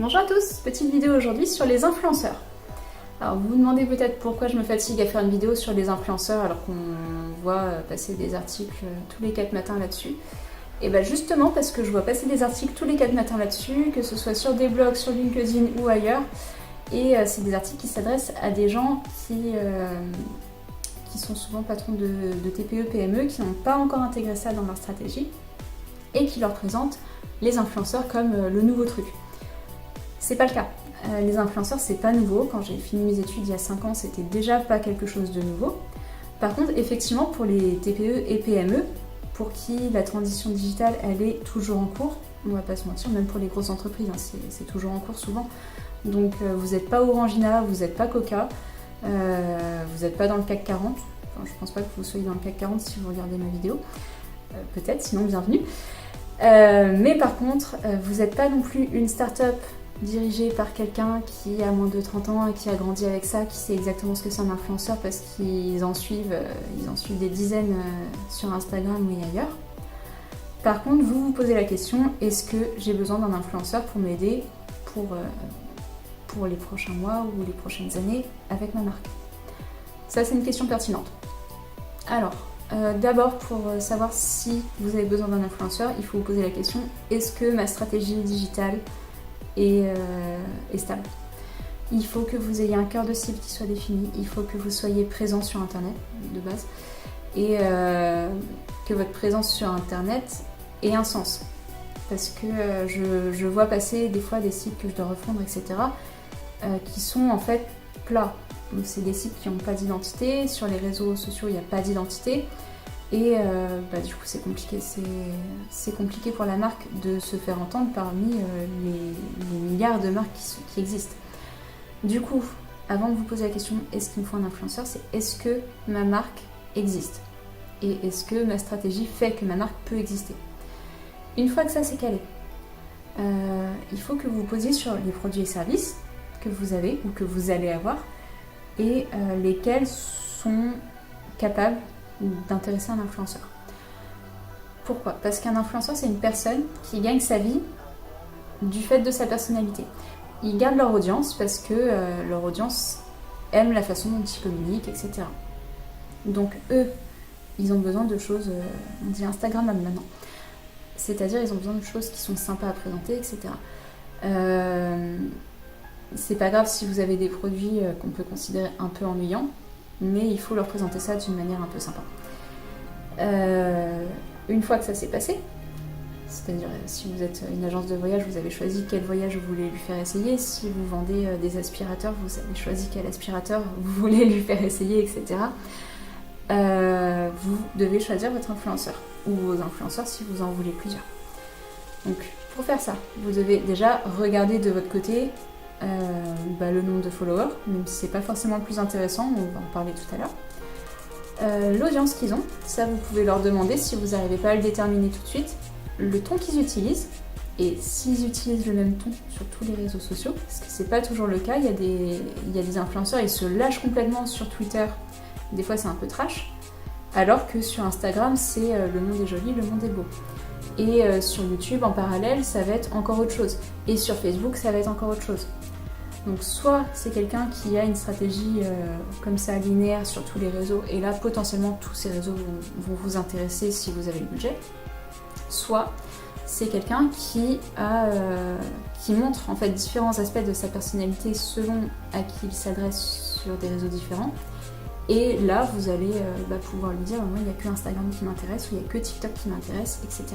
Bonjour à tous, petite vidéo aujourd'hui sur les influenceurs. Alors vous vous demandez peut-être pourquoi je me fatigue à faire une vidéo sur les influenceurs alors qu'on voit passer des articles tous les 4 matins là-dessus. Et bien justement parce que je vois passer des articles tous les 4 matins là-dessus, que ce soit sur des blogs, sur LinkedIn ou ailleurs. Et c'est des articles qui s'adressent à des gens qui sont souvent patrons de TPE, PME, qui n'ont pas encore intégré ça dans leur stratégie et qui leur présentent les influenceurs comme le nouveau truc. C'est pas le cas. Les influenceurs, c'est pas nouveau. Quand j'ai fini mes études il y a 5 ans, c'était déjà pas quelque chose de nouveau. Par contre, effectivement, pour les TPE et PME, pour qui la transition digitale, elle est toujours en cours, on va pas se mentir, même pour les grosses entreprises, hein, c'est toujours en cours souvent. Donc vous n'êtes pas Orangina, vous n'êtes pas Coca, vous n'êtes pas dans le CAC 40. Enfin, je pense pas que vous soyez dans le CAC 40 si vous regardez ma vidéo. Peut-être, sinon bienvenue. Mais par contre, vous n'êtes pas non plus une start-up dirigé par quelqu'un qui a moins de 30 ans et qui a grandi avec ça, qui sait exactement ce que c'est un influenceur parce qu'ils en suivent des dizaines sur Instagram ou ailleurs. Par contre, vous vous posez la question, est-ce que j'ai besoin d'un influenceur pour m'aider pour les prochains mois ou les prochaines années avec ma marque? Ça, c'est une question pertinente. Alors, d'abord, pour savoir si vous avez besoin d'un influenceur, il faut vous poser la question, est-ce que ma stratégie digitale est stable? Il faut que vous ayez un cœur de cible qui soit défini, il faut que vous soyez présent sur Internet de base et que votre présence sur Internet ait un sens. Parce que je vois passer des fois des sites que je dois refondre, etc. Qui sont en fait plats. Donc c'est des sites qui n'ont pas d'identité, sur les réseaux sociaux il n'y a pas d'identité. Et du coup c'est compliqué, c'est compliqué pour la marque de se faire entendre parmi les milliards de marques qui existent. Du coup, avant de vous poser la question est-ce qu'il me faut un influenceur, c'est est-ce que ma marque existe? Et est-ce que ma stratégie fait que ma marque peut exister? Une fois que ça c'est calé, il faut que vous vous posiez sur les produits et services que vous avez ou que vous allez avoir et lesquels sont capables d'intéresser un influenceur. Pourquoi? Parce qu'un influenceur, c'est une personne qui gagne sa vie du fait de sa personnalité. Ils gardent leur audience parce que leur audience aime la façon dont ils communiquent, etc. Donc eux, ils ont besoin de choses, on dit Instagrammable maintenant. C'est-à-dire, ils ont besoin de choses qui sont sympas à présenter, etc. C'est pas grave si vous avez des produits qu'on peut considérer un peu ennuyants, mais il faut leur présenter ça d'une manière un peu sympa. Une fois que ça s'est passé, c'est-à-dire si vous êtes une agence de voyage, vous avez choisi quel voyage vous voulez lui faire essayer. Si vous vendez des aspirateurs, vous avez choisi quel aspirateur vous voulez lui faire essayer, etc. Vous devez choisir votre influenceur, ou vos influenceurs si vous en voulez plusieurs. Donc pour faire ça, vous devez déjà regarder de votre côté le nombre de followers, même si c'est pas forcément le plus intéressant, on va en parler tout à l'heure. L'audience qu'ils ont, ça vous pouvez leur demander si vous n'arrivez pas à le déterminer tout de suite, le ton qu'ils utilisent, et s'ils utilisent le même ton sur tous les réseaux sociaux, parce que c'est pas toujours le cas, il y a des influenceurs, ils se lâchent complètement sur Twitter, des fois c'est un peu trash, alors que sur Instagram c'est le monde est joli, le monde est beau. Et sur YouTube en parallèle ça va être encore autre chose, et sur Facebook ça va être encore autre chose. Donc soit c'est quelqu'un qui a une stratégie comme ça linéaire sur tous les réseaux et là potentiellement tous ces réseaux vont vous intéresser si vous avez le budget, soit c'est quelqu'un qui montre en fait différents aspects de sa personnalité selon à qui il s'adresse sur des réseaux différents et là vous allez pouvoir lui dire moi il n'y a que Instagram qui m'intéresse ou il n'y a que TikTok qui m'intéresse, etc.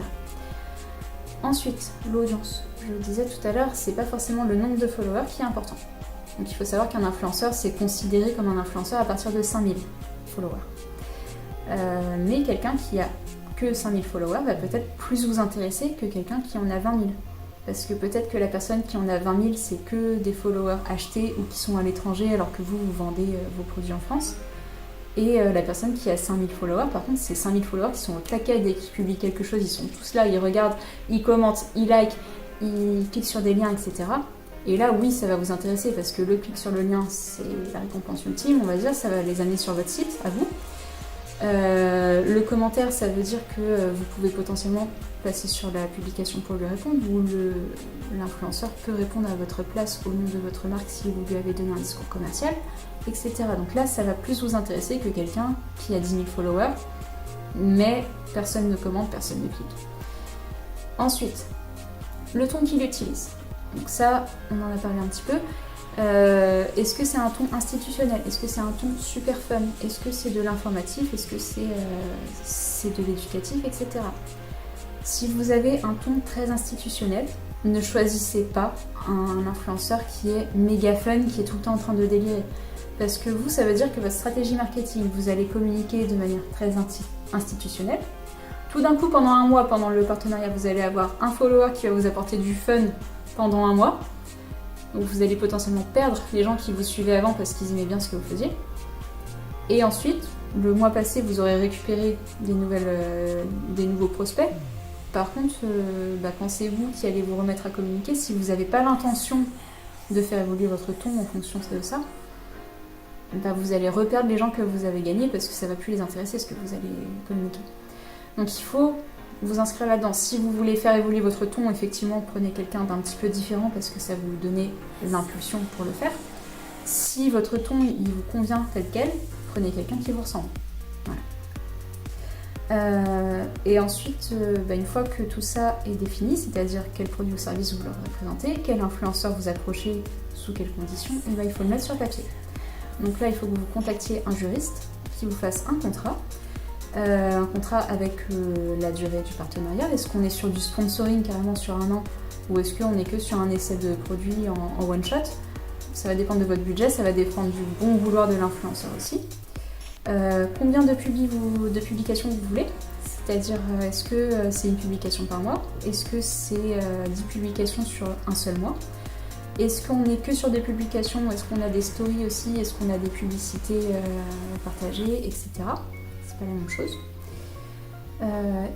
Ensuite, l'audience. Je le disais tout à l'heure, c'est pas forcément le nombre de followers qui est important. Donc il faut savoir qu'un influenceur, c'est considéré comme un influenceur à partir de 5000 followers. Mais quelqu'un qui a que 5000 followers va peut-être plus vous intéresser que quelqu'un qui en a 20 000. Parce que peut-être que la personne qui en a 20 000, c'est que des followers achetés ou qui sont à l'étranger alors que vous vendez vos produits en France. Et la personne qui a 5000 followers, par contre, c'est 5000 followers qui sont au taquet dès qu'ils publient quelque chose, ils sont tous là, ils regardent, ils commentent, ils likent, ils cliquent sur des liens, etc. Et là, oui, ça va vous intéresser parce que le clic sur le lien, c'est la récompense ultime, on va dire, ça va les amener sur votre site, à vous. Le commentaire, ça veut dire que vous pouvez potentiellement passer sur la publication pour lui répondre, ou l'influenceur peut répondre à votre place au nom de votre marque si vous lui avez donné un discours commercial, etc. Donc là, ça va plus vous intéresser que quelqu'un qui a 10 000 followers, mais personne ne commente, personne ne clique. Ensuite, le ton qu'il utilise. Donc ça, on en a parlé un petit peu. Est-ce que c'est un ton institutionnel? Est-ce que c'est un ton super fun? Est-ce que c'est de l'informatif? Est-ce que c'est de l'éducatif, etc. Si vous avez un ton très institutionnel, ne choisissez pas un influenceur qui est méga fun, qui est tout le temps en train de délirer. Parce que vous, ça veut dire que votre stratégie marketing, vous allez communiquer de manière très institutionnelle. Tout d'un coup, pendant un mois, pendant le partenariat, vous allez avoir un follower qui va vous apporter du fun pendant un mois. Donc vous allez potentiellement perdre les gens qui vous suivaient avant parce qu'ils aimaient bien ce que vous faisiez. Et ensuite, le mois passé, vous aurez récupéré des nouveaux prospects. Par contre, quand c'est vous qui allez vous remettre à communiquer, si vous n'avez pas l'intention de faire évoluer votre ton en fonction de ça, vous allez reperdre les gens que vous avez gagnés parce que ça ne va plus les intéresser ce que vous allez communiquer. Donc il faut vous inscrire là-dedans. Si vous voulez faire évoluer votre ton, effectivement, prenez quelqu'un d'un petit peu différent parce que ça va vous donner l'impulsion pour le faire. Si votre ton il vous convient tel quel, prenez quelqu'un qui vous ressemble. Voilà. Et ensuite, une fois que tout ça est défini, c'est-à-dire quel produit ou service vous leur représentez, quel influenceur vous approchez, sous quelles conditions, il faut le mettre sur papier. Donc là, il faut que vous contactiez un juriste qui vous fasse un contrat avec la durée du partenariat. Est-ce qu'on est sur du sponsoring carrément sur un an, ou est-ce qu'on est que sur un essai de produit en one shot? Ça va dépendre de votre budget, ça va dépendre du bon vouloir de l'influenceur aussi. Combien de publications vous voulez? C'est-à-dire, est-ce que c'est une publication par mois? Est-ce que c'est 10 publications sur un seul mois? Est-ce qu'on est que sur des publications? Est-ce qu'on a des stories aussi? Est-ce qu'on a des publicités partagées, etc. C'est pas la même chose.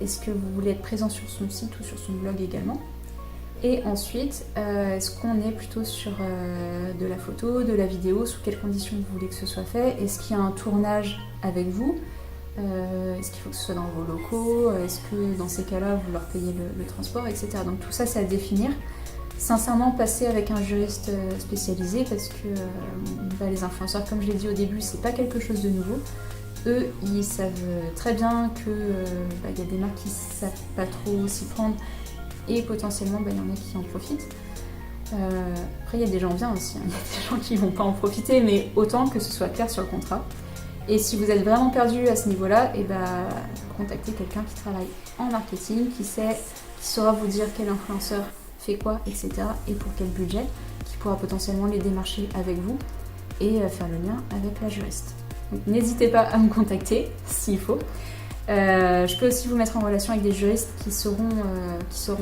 Est-ce que vous voulez être présent sur son site ou sur son blog également? Et ensuite, est-ce qu'on est plutôt sur de la photo, de la vidéo? Sous quelles conditions vous voulez que ce soit fait? Est-ce qu'il y a un tournage avec vous? Est-ce qu'il faut que ce soit dans vos locaux? Est-ce que dans ces cas-là, vous leur payez le transport, etc. Donc tout ça, c'est à définir. Sincèrement, passer avec un juriste spécialisé parce que les influenceurs, comme je l'ai dit au début, c'est pas quelque chose de nouveau. Eux, ils savent très bien que y a des marques qui savent pas trop s'y prendre et potentiellement, il y en a qui en profitent. Après, il y a des gens bien aussi, il y a des gens qui vont pas en profiter, mais autant que ce soit clair sur le contrat. Et si vous êtes vraiment perdu à ce niveau-là, contactez quelqu'un qui travaille en marketing, qui saura vous dire quel influenceur fait quoi, etc. et pour quel budget, qui pourra potentiellement les démarcher avec vous et faire le lien avec la juriste. Donc, n'hésitez pas à me contacter s'il faut. Je peux aussi vous mettre en relation avec des juristes qui sauront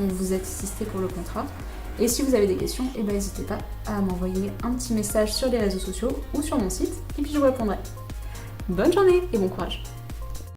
vous assister pour le contrat. Et si vous avez des questions, n'hésitez pas à m'envoyer un petit message sur les réseaux sociaux ou sur mon site, et puis je vous répondrai. Bonne journée et bon courage!